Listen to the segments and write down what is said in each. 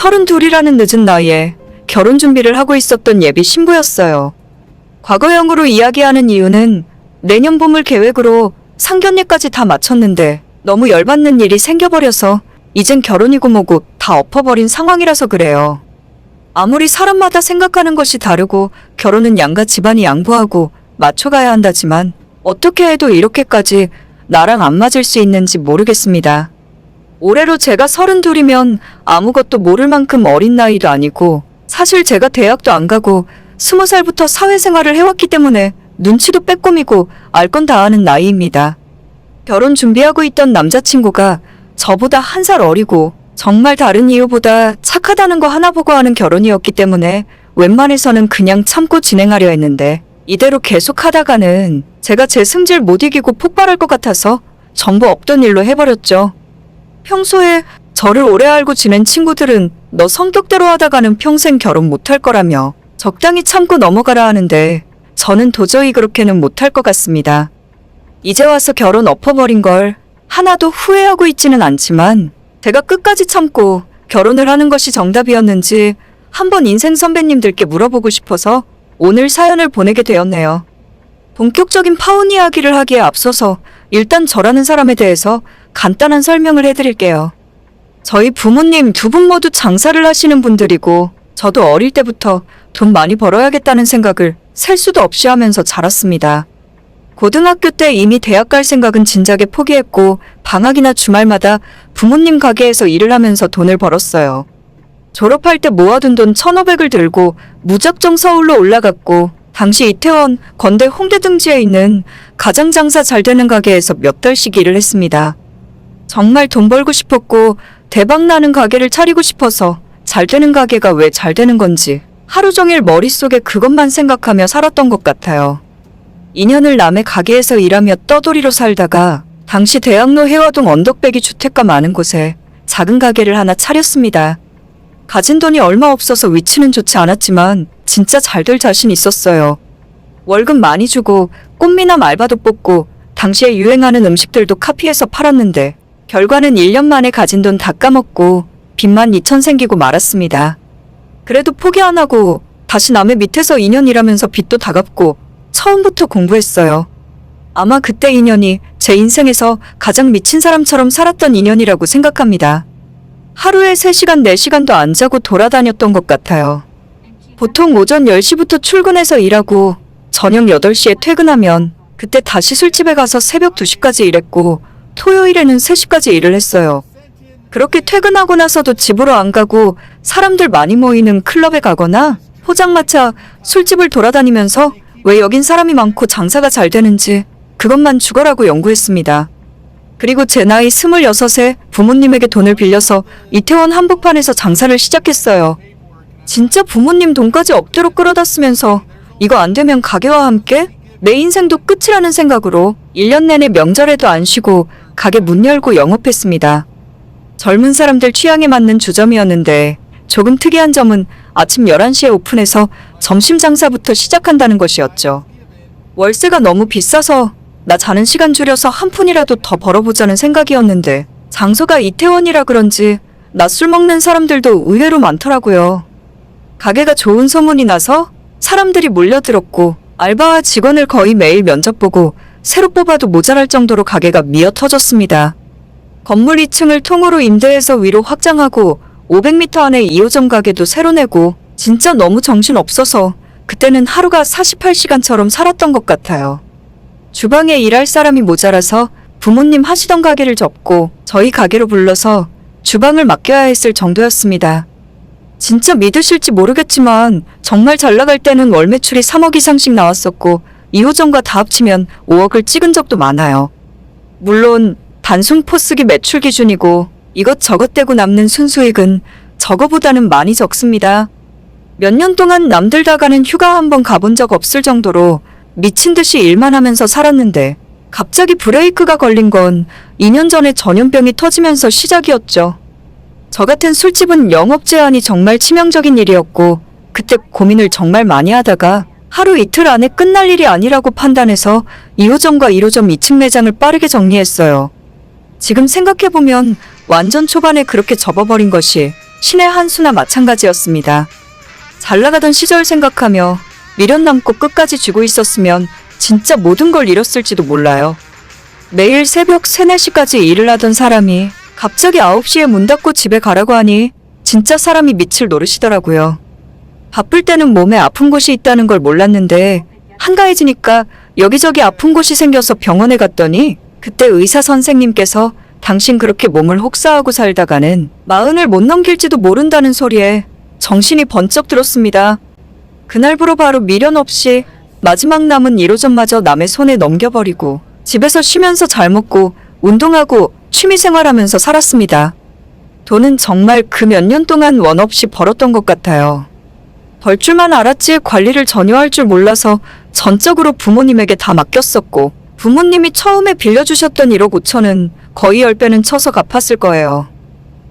32이라는 늦은 나이에 결혼 준비를 하고 있었던 예비 신부였어요. 과거형으로 이야기하는 이유는 내년 봄을 계획으로 상견례까지 다 마쳤는데 너무 열받는 일이 생겨버려서 이젠 결혼이고 뭐고 다 엎어버린 상황이라서 그래요. 아무리 사람마다 생각하는 것이 다르고 결혼은 양가 집안이 양보하고 맞춰가야 한다지만 어떻게 해도 이렇게까지 나랑 안 맞을 수 있는지 모르겠습니다. 올해로 제가 32이면 아무것도 모를 만큼 어린 나이도 아니고 사실 제가 대학도 안 가고 20살부터 사회생활을 해왔기 때문에 눈치도 빼꼼이고 알 건 다 아는 나이입니다. 결혼 준비하고 있던 남자친구가 저보다 1살 어리고 정말 다른 이유보다 착하다는 거 하나 보고 하는 결혼이었기 때문에 웬만해서는 그냥 참고 진행하려 했는데 이대로 계속 하다가는 제가 제 승질 못 이기고 폭발할 것 같아서 전부 없던 일로 해버렸죠. 평소에 저를 오래 알고 지낸 친구들은 너 성격대로 하다가는 평생 결혼 못할 거라며 적당히 참고 넘어가라 하는데 저는 도저히 그렇게는 못할 것 같습니다. 이제 와서 결혼 엎어버린 걸 하나도 후회하고 있지는 않지만 제가 끝까지 참고 결혼을 하는 것이 정답이었는지 한번 인생 선배님들께 물어보고 싶어서 오늘 사연을 보내게 되었네요. 본격적인 파혼 이야기를 하기에 앞서서 일단 저라는 사람에 대해서 간단한 설명을 해드릴게요. 저희 부모님 두 분 모두 장사를 하시는 분들이고 저도 어릴 때부터 돈 많이 벌어야겠다는 생각을 셀 수도 없이 하면서 자랐습니다. 고등학교 때 이미 대학 갈 생각은 진작에 포기했고 방학이나 주말마다 부모님 가게에서 일을 하면서 돈을 벌었어요. 졸업할 때 모아둔 돈 1,500을 들고 무작정 서울로 올라갔고 당시 이태원, 건대, 홍대 등지에 있는 가장 장사 잘 되는 가게에서 몇 달씩 일을 했습니다. 정말 돈 벌고 싶었고 대박 나는 가게를 차리고 싶어서 잘 되는 가게가 왜 잘 되는 건지 하루 종일 머릿속에 그것만 생각하며 살았던 것 같아요. 2년을 남의 가게에서 일하며 떠돌이로 살다가 당시 대학로 해화동 언덕배기 주택가 많은 곳에 작은 가게를 하나 차렸습니다. 가진 돈이 얼마 없어서 위치는 좋지 않았지만 진짜 잘 될 자신 있었어요. 월급 많이 주고 꽃미남 알바도 뽑고 당시에 유행하는 음식들도 카피해서 팔았는데 결과는 1년 만에 가진 돈 다 까먹고 빚만 2천 생기고 말았습니다. 그래도 포기 안 하고 다시 남의 밑에서 2년 일하면서 빚도 다 갚고 처음부터 공부했어요. 아마 그때 2년이 제 인생에서 가장 미친 사람처럼 살았던 2년이라고 생각합니다. 하루에 3시간, 4시간도 안 자고 돌아다녔던 것 같아요. 보통 오전 10시부터 출근해서 일하고 저녁 8시에 퇴근하면 그때 다시 술집에 가서 새벽 2시까지 일했고 토요일에는 3시까지 일을 했어요. 그렇게 퇴근하고 나서도 집으로 안 가고 사람들 많이 모이는 클럽에 가거나 포장마차, 술집을 돌아다니면서 왜 여긴 사람이 많고 장사가 잘 되는지 그것만 죽어라고 연구했습니다. 그리고 제 나이 26에 부모님에게 돈을 빌려서 이태원 한복판에서 장사를 시작했어요. 진짜 부모님 돈까지 억대로 끌어다 쓰면서 이거 안 되면 가게와 함께 내 인생도 끝이라는 생각으로 1년 내내 명절에도 안 쉬고 가게 문 열고 영업했습니다. 젊은 사람들 취향에 맞는 주점이었는데 조금 특이한 점은 아침 11시에 오픈해서 점심 장사부터 시작한다는 것이었죠. 월세가 너무 비싸서 나 자는 시간 줄여서 한 푼이라도 더 벌어보자는 생각이었는데 장소가 이태원이라 그런지 낮술 먹는 사람들도 의외로 많더라고요. 가게가 좋은 소문이 나서 사람들이 몰려들었고 알바와 직원을 거의 매일 면접 보고 새로 뽑아도 모자랄 정도로 가게가 미어 터졌습니다. 건물 2층을 통으로 임대해서 위로 확장하고 500m 안에 2호점 가게도 새로 내고 진짜 너무 정신없어서 그때는 하루가 48시간처럼 살았던 것 같아요. 주방에 일할 사람이 모자라서 부모님 하시던 가게를 접고 저희 가게로 불러서 주방을 맡겨야 했을 정도였습니다. 진짜 믿으실지 모르겠지만 정말 잘 나갈 때는 월 매출이 3억 이상씩 나왔었고 2호점과 다 합치면 5억을 찍은 적도 많아요. 물론 단순 포스기 매출 기준이고 이것저것 떼고 남는 순수익은 저거보다는 많이 적습니다. 몇 년 동안 남들 다 가는 휴가 한번 가본 적 없을 정도로 미친 듯이 일만 하면서 살았는데 갑자기 브레이크가 걸린 건 2년 전에 전염병이 터지면서 시작이었죠. 저 같은 술집은 영업 제한이 정말 치명적인 일이었고 그때 고민을 정말 많이 하다가 하루 이틀 안에 끝날 일이 아니라고 판단해서 2호점과 1호점 2층 매장을 빠르게 정리했어요. 지금 생각해보면 완전 초반에 그렇게 접어버린 것이 신의 한 수나 마찬가지였습니다. 잘 나가던 시절 생각하며 미련 남고 끝까지 쥐고 있었으면 진짜 모든 걸 잃었을지도 몰라요. 매일 새벽 3, 4시까지 일을 하던 사람이 갑자기 9시에 문 닫고 집에 가라고 하니 진짜 사람이 미칠 노릇이더라고요. 바쁠 때는 몸에 아픈 곳이 있다는 걸 몰랐는데 한가해지니까 여기저기 아픈 곳이 생겨서 병원에 갔더니 그때 의사 선생님께서 당신 그렇게 몸을 혹사하고 살다가는 40을 못 넘길지도 모른다는 소리에 정신이 번쩍 들었습니다. 그날부로 바로 미련 없이 마지막 남은 1호점마저 남의 손에 넘겨버리고 집에서 쉬면서 잘 먹고 운동하고 취미생활하면서 살았습니다. 돈은 정말 그 몇 년 동안 원 없이 벌었던 것 같아요. 벌 줄만 알았지 관리를 전혀 할 줄 몰라서 전적으로 부모님에게 다 맡겼었고 부모님이 처음에 빌려주셨던 1억 5천은 거의 10배는 쳐서 갚았을 거예요.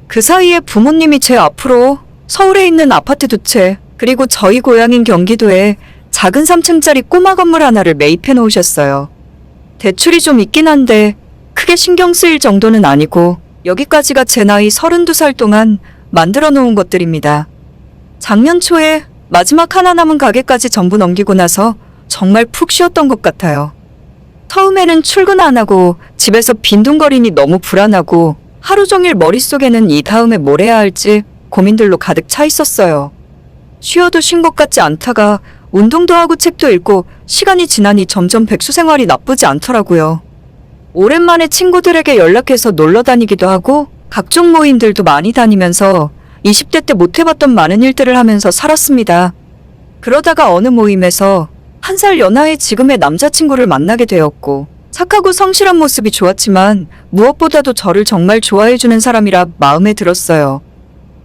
그 사이에 부모님이 제 앞으로 서울에 있는 아파트 2채 그리고 저희 고향인 경기도에 작은 3층짜리 꼬마 건물 하나를 매입해 놓으셨어요. 대출이 좀 있긴 한데 크게 신경 쓰일 정도는 아니고 여기까지가 제 나이 32살 동안 만들어 놓은 것들입니다. 작년 초에 마지막 하나 남은 가게까지 전부 넘기고 나서 정말 푹 쉬었던 것 같아요. 처음에는 출근 안 하고 집에서 빈둥거리니 너무 불안하고 하루 종일 머릿속에는 이 다음에 뭘 해야 할지 고민들로 가득 차 있었어요. 쉬어도 쉰 것 같지 않다가 운동도 하고 책도 읽고 시간이 지나니 점점 백수 생활이 나쁘지 않더라고요. 오랜만에 친구들에게 연락해서 놀러 다니기도 하고 각종 모임들도 많이 다니면서 20대 때 못 해봤던 많은 일들을 하면서 살았습니다. 그러다가 어느 모임에서 1살 연하의 지금의 남자친구를 만나게 되었고 착하고 성실한 모습이 좋았지만 무엇보다도 저를 정말 좋아해주는 사람이라 마음에 들었어요.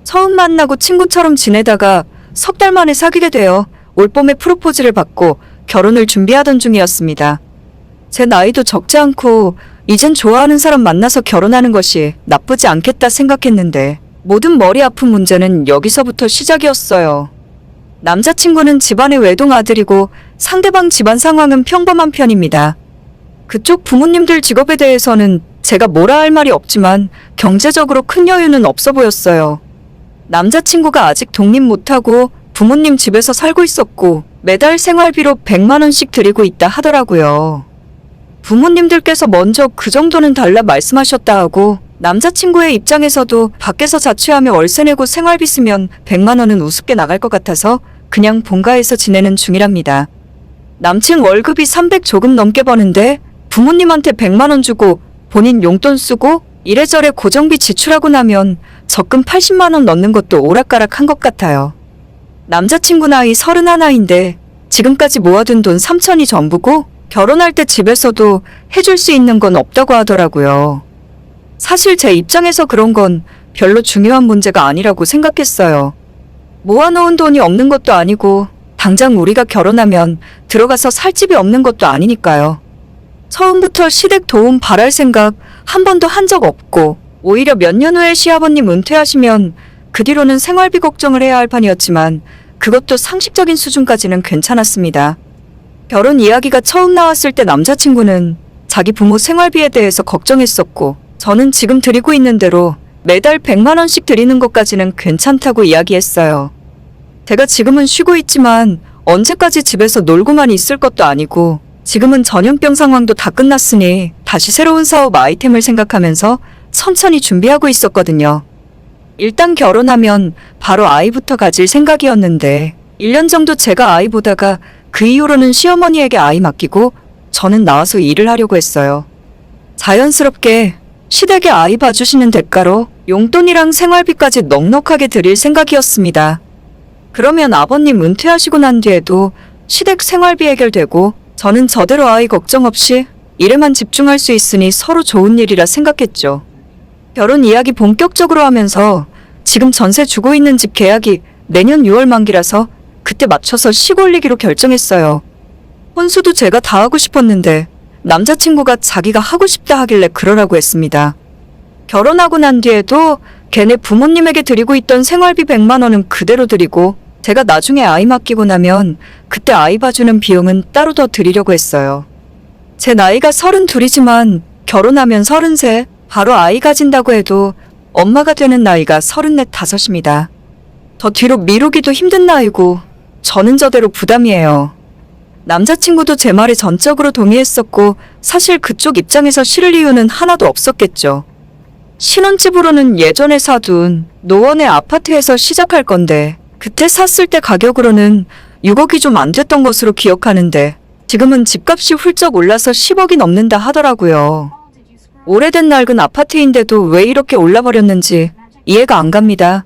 처음 만나고 친구처럼 지내다가 3달 만에 사귀게 되어 올봄에 프로포즈를 받고 결혼을 준비하던 중이었습니다. 제 나이도 적지 않고 이젠 좋아하는 사람 만나서 결혼하는 것이 나쁘지 않겠다 생각했는데 모든 머리 아픈 문제는 여기서부터 시작이었어요. 남자친구는 집안의 외동 아들이고 상대방 집안 상황은 평범한 편입니다. 그쪽 부모님들 직업에 대해서는 제가 뭐라 할 말이 없지만 경제적으로 큰 여유는 없어 보였어요. 남자친구가 아직 독립 못하고 부모님 집에서 살고 있었고 매달 생활비로 100만 원씩 드리고 있다 하더라고요. 부모님들께서 먼저 그 정도는 달라 말씀하셨다 하고 남자친구의 입장에서도 밖에서 자취하며 월세 내고 생활비 쓰면 100만 원은 우습게 나갈 것 같아서 그냥 본가에서 지내는 중이랍니다. 남친 월급이 300 조금 넘게 버는데 부모님한테 100만 원 주고 본인 용돈 쓰고 이래저래 고정비 지출하고 나면 적금 80만 원 넣는 것도 오락가락한 것 같아요. 남자친구 나이 31인데 지금까지 모아둔 돈 3천이 전부고 결혼할 때 집에서도 해줄 수 있는 건 없다고 하더라고요. 사실 제 입장에서 그런 건 별로 중요한 문제가 아니라고 생각했어요. 모아놓은 돈이 없는 것도 아니고 당장 우리가 결혼하면 들어가서 살 집이 없는 것도 아니니까요. 처음부터 시댁 도움 바랄 생각 한 번도 한 적 없고 오히려 몇 년 후에 시아버님 은퇴하시면 그 뒤로는 생활비 걱정을 해야 할 판이었지만 그것도 상식적인 수준까지는 괜찮았습니다. 결혼 이야기가 처음 나왔을 때 남자친구는 자기 부모 생활비에 대해서 걱정했었고 저는 지금 드리고 있는 대로 매달 100만 원씩 드리는 것까지는 괜찮다고 이야기했어요. 제가 지금은 쉬고 있지만 언제까지 집에서 놀고만 있을 것도 아니고 지금은 전염병 상황도 다 끝났으니 다시 새로운 사업 아이템을 생각하면서 천천히 준비하고 있었거든요. 일단 결혼하면 바로 아이부터 가질 생각이었는데 1년 정도 제가 아이 보다가 그 이후로는 시어머니에게 아이 맡기고 저는 나와서 일을 하려고 했어요. 자연스럽게 시댁에 아이 봐주시는 대가로 용돈이랑 생활비까지 넉넉하게 드릴 생각이었습니다. 그러면 아버님 은퇴하시고 난 뒤에도 시댁 생활비 해결되고 저는 저대로 아이 걱정 없이 일에만 집중할 수 있으니 서로 좋은 일이라 생각했죠. 결혼 이야기 본격적으로 하면서 지금 전세 주고 있는 집 계약이 내년 6월 만기라서 그때 맞춰서 식 올리기로 결정했어요. 혼수도 제가 다 하고 싶었는데 남자친구가 자기가 하고 싶다 하길래 그러라고 했습니다. 결혼하고 난 뒤에도 걔네 부모님에게 드리고 있던 생활비 100만 원은 그대로 드리고 제가 나중에 아이 맡기고 나면 그때 아이 봐주는 비용은 따로 더 드리려고 했어요. 제 나이가 32이지만 결혼하면 33, 바로 아이 가진다고 해도 엄마가 되는 나이가 34, 5입니다. 더 뒤로 미루기도 힘든 나이고 저는 저대로 부담이에요. 남자친구도 제 말에 전적으로 동의했었고 사실 그쪽 입장에서 싫을 이유는 하나도 없었겠죠. 신혼집으로는 예전에 사둔 노원의 아파트에서 시작할 건데 그때 샀을 때 가격으로는 6억이 좀 안 됐던 것으로 기억하는데 지금은 집값이 훌쩍 올라서 10억이 넘는다 하더라고요. 오래된 낡은 아파트인데도 왜 이렇게 올라버렸는지 이해가 안 갑니다.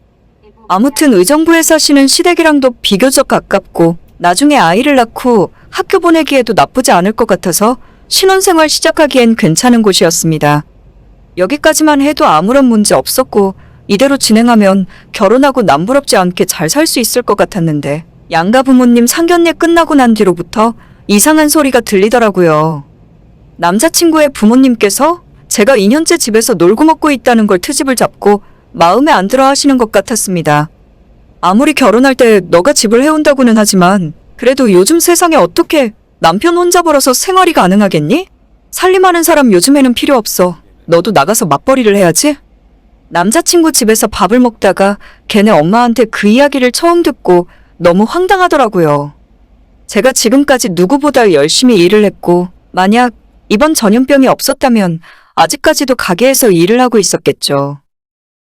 아무튼 의정부에 사시는 시댁이랑도 비교적 가깝고 나중에 아이를 낳고 학교 보내기에도 나쁘지 않을 것 같아서 신혼생활 시작하기엔 괜찮은 곳이었습니다. 여기까지만 해도 아무런 문제 없었고 이대로 진행하면 결혼하고 남부럽지 않게 잘 살 수 있을 것 같았는데 양가 부모님 상견례 끝나고 난 뒤로부터 이상한 소리가 들리더라고요. 남자친구의 부모님께서 제가 2년째 집에서 놀고 먹고 있다는 걸 트집을 잡고 마음에 안 들어 하시는 것 같았습니다. 아무리 결혼할 때 너가 집을 해온다고는 하지만 그래도 요즘 세상에 어떻게 남편 혼자 벌어서 생활이 가능하겠니? 살림하는 사람 요즘에는 필요 없어. 너도 나가서 맞벌이를 해야지? 남자친구 집에서 밥을 먹다가 걔네 엄마한테 그 이야기를 처음 듣고 너무 황당하더라고요. 제가 지금까지 누구보다 열심히 일을 했고 만약 이번 전염병이 없었다면 아직까지도 가게에서 일을 하고 있었겠죠.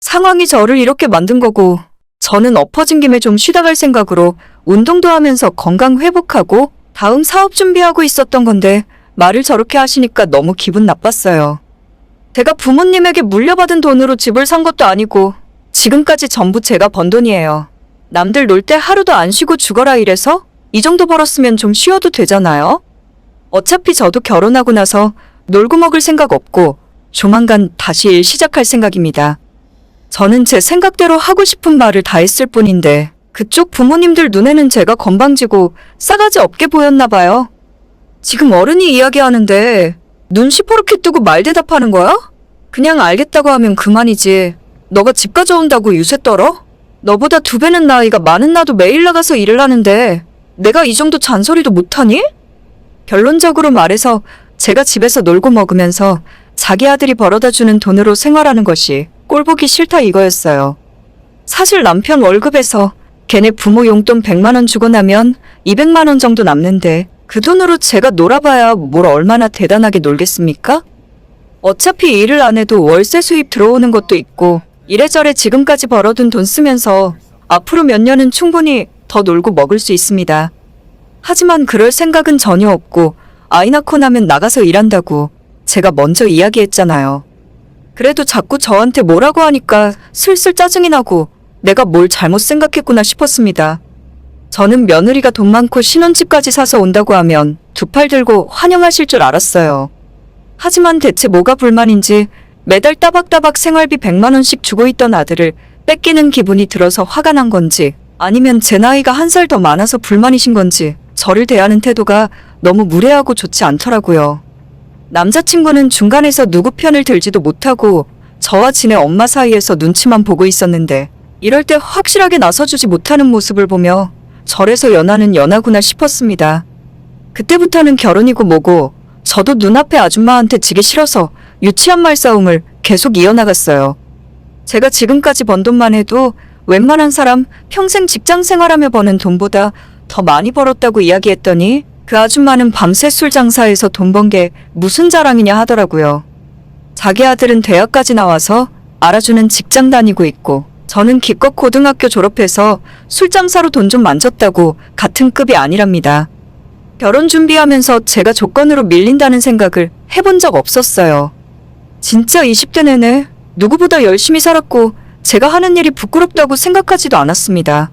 상황이 저를 이렇게 만든 거고 저는 엎어진 김에 좀 쉬다 갈 생각으로 운동도 하면서 건강 회복하고 다음 사업 준비하고 있었던 건데 말을 저렇게 하시니까 너무 기분 나빴어요. 제가 부모님에게 물려받은 돈으로 집을 산 것도 아니고 지금까지 전부 제가 번 돈이에요. 남들 놀 때 하루도 안 쉬고 죽어라 이래서 이 정도 벌었으면 좀 쉬어도 되잖아요? 어차피 저도 결혼하고 나서 놀고 먹을 생각 없고 조만간 다시 일 시작할 생각입니다. 저는 제 생각대로 하고 싶은 말을 다 했을 뿐인데 그쪽 부모님들 눈에는 제가 건방지고 싸가지 없게 보였나 봐요. 지금 어른이 이야기하는데 눈 시퍼렇게 뜨고 말 대답하는 거야? 그냥 알겠다고 하면 그만이지. 너가 집 가져온다고 유세 떨어? 너보다 2배는 나이가 많은 나도 매일 나가서 일을 하는데 내가 이 정도 잔소리도 못하니? 결론적으로 말해서 제가 집에서 놀고 먹으면서 자기 아들이 벌어다주는 돈으로 생활하는 것이 꼴보기 싫다 이거였어요. 사실 남편 월급에서 걔네 부모 용돈 100만 원 주고 나면 200만 원 정도 남는데 그 돈으로 제가 놀아봐야 뭘 얼마나 대단하게 놀겠습니까? 어차피 일을 안 해도 월세 수입 들어오는 것도 있고 이래저래 지금까지 벌어둔 돈 쓰면서 앞으로 몇 년은 충분히 더 놀고 먹을 수 있습니다. 하지만 그럴 생각은 전혀 없고 아이 낳고 나면 나가서 일한다고 제가 먼저 이야기했잖아요. 그래도 자꾸 저한테 뭐라고 하니까 슬슬 짜증이 나고 내가 뭘 잘못 생각했구나 싶었습니다. 저는 며느리가 돈 많고 신혼집까지 사서 온다고 하면 2 팔 들고 환영하실 줄 알았어요. 하지만 대체 뭐가 불만인지 매달 따박따박 생활비 100만 원씩 주고 있던 아들을 뺏기는 기분이 들어서 화가 난 건지 아니면 제 나이가 1살 더 많아서 불만이신 건지 저를 대하는 태도가 너무 무례하고 좋지 않더라고요. 남자친구는 중간에서 누구 편을 들지도 못하고 저와 지네 엄마 사이에서 눈치만 보고 있었는데 이럴 때 확실하게 나서주지 못하는 모습을 보며 저래서 연하는 연하구나 싶었습니다. 그때부터는 결혼이고 뭐고 저도 눈앞에 아줌마한테 지기 싫어서 유치한 말싸움을 계속 이어나갔어요. 제가 지금까지 번 돈만 해도 웬만한 사람 평생 직장 생활하며 버는 돈보다 더 많이 벌었다고 이야기했더니 그 아줌마는 밤새 술 장사해서 돈 번 게 무슨 자랑이냐 하더라고요. 자기 아들은 대학까지 나와서 알아주는 직장 다니고 있고 저는 기껏 고등학교 졸업해서 술 장사로 돈 좀 만졌다고 같은 급이 아니랍니다. 결혼 준비하면서 제가 조건으로 밀린다는 생각을 해본 적 없었어요. 진짜 20대 내내 누구보다 열심히 살았고 제가 하는 일이 부끄럽다고 생각하지도 않았습니다.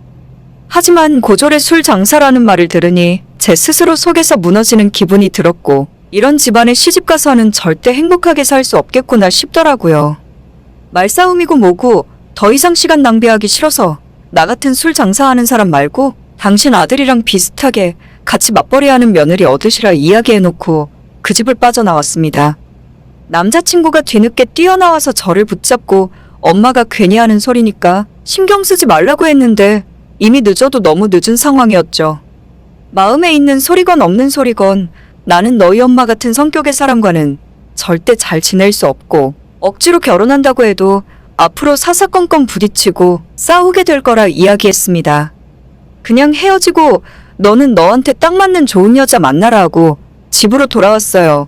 하지만 고졸의 술 장사라는 말을 들으니 제 스스로 속에서 무너지는 기분이 들었고 이런 집안에 시집가서는 절대 행복하게 살 수 없겠구나 싶더라고요. 말싸움이고 뭐고 더 이상 시간 낭비하기 싫어서 나 같은 술 장사하는 사람 말고 당신 아들이랑 비슷하게 같이 맞벌이하는 며느리 얻으시라 이야기해놓고 그 집을 빠져나왔습니다. 남자친구가 뒤늦게 뛰어나와서 저를 붙잡고 엄마가 괜히 하는 소리니까 신경 쓰지 말라고 했는데 이미 늦어도 너무 늦은 상황이었죠. 마음에 있는 소리건 없는 소리건 나는 너희 엄마 같은 성격의 사람과는 절대 잘 지낼 수 없고 억지로 결혼한다고 해도 앞으로 사사건건 부딪히고 싸우게 될 거라 이야기했습니다. 그냥 헤어지고 너는 너한테 딱 맞는 좋은 여자 만나라 하고 집으로 돌아왔어요.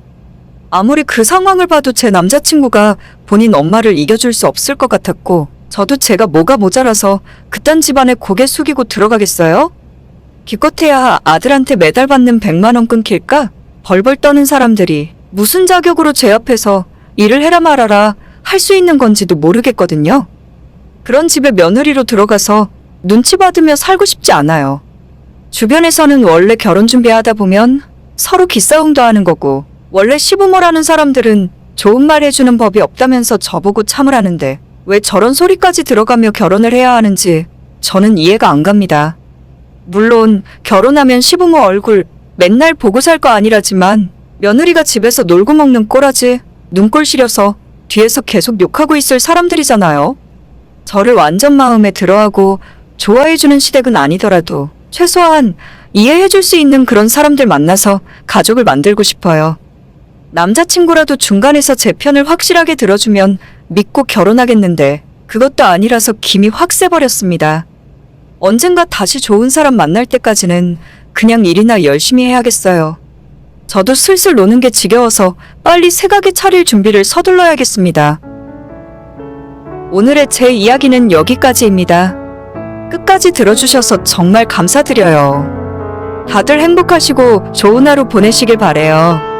아무리 그 상황을 봐도 제 남자친구가 본인 엄마를 이겨줄 수 없을 것 같았고 저도 제가 뭐가 모자라서 그딴 집안에 고개 숙이고 들어가겠어요? 기껏해야 아들한테 매달 받는 100만 원 끊길까? 벌벌 떠는 사람들이 무슨 자격으로 제 앞에서 일을 해라 말아라 할 수 있는 건지도 모르겠거든요. 그런 집에 며느리로 들어가서 눈치 받으며 살고 싶지 않아요. 주변에서는 원래 결혼 준비하다 보면 서로 기싸움도 하는 거고 원래 시부모라는 사람들은 좋은 말 해주는 법이 없다면서 저보고 참으라는데 왜 저런 소리까지 들어가며 결혼을 해야 하는지 저는 이해가 안 갑니다. 물론 결혼하면 시부모 얼굴 맨날 보고 살 거 아니라지만 며느리가 집에서 놀고 먹는 꼬라지 눈꼴 시려서 뒤에서 계속 욕하고 있을 사람들이잖아요. 저를 완전 마음에 들어하고 좋아해주는 시댁은 아니더라도 최소한 이해해줄 수 있는 그런 사람들 만나서 가족을 만들고 싶어요. 남자친구라도 중간에서 제 편을 확실하게 들어주면 믿고 결혼하겠는데 그것도 아니라서 김이 확 새버렸습니다. 언젠가 다시 좋은 사람 만날 때까지는 그냥 일이나 열심히 해야겠어요. 저도 슬슬 노는 게 지겨워서 빨리 새가게 차릴 준비를 서둘러야겠습니다. 오늘의 제 이야기는 여기까지입니다. 끝까지 들어주셔서 정말 감사드려요. 다들 행복하시고 좋은 하루 보내시길 바래요.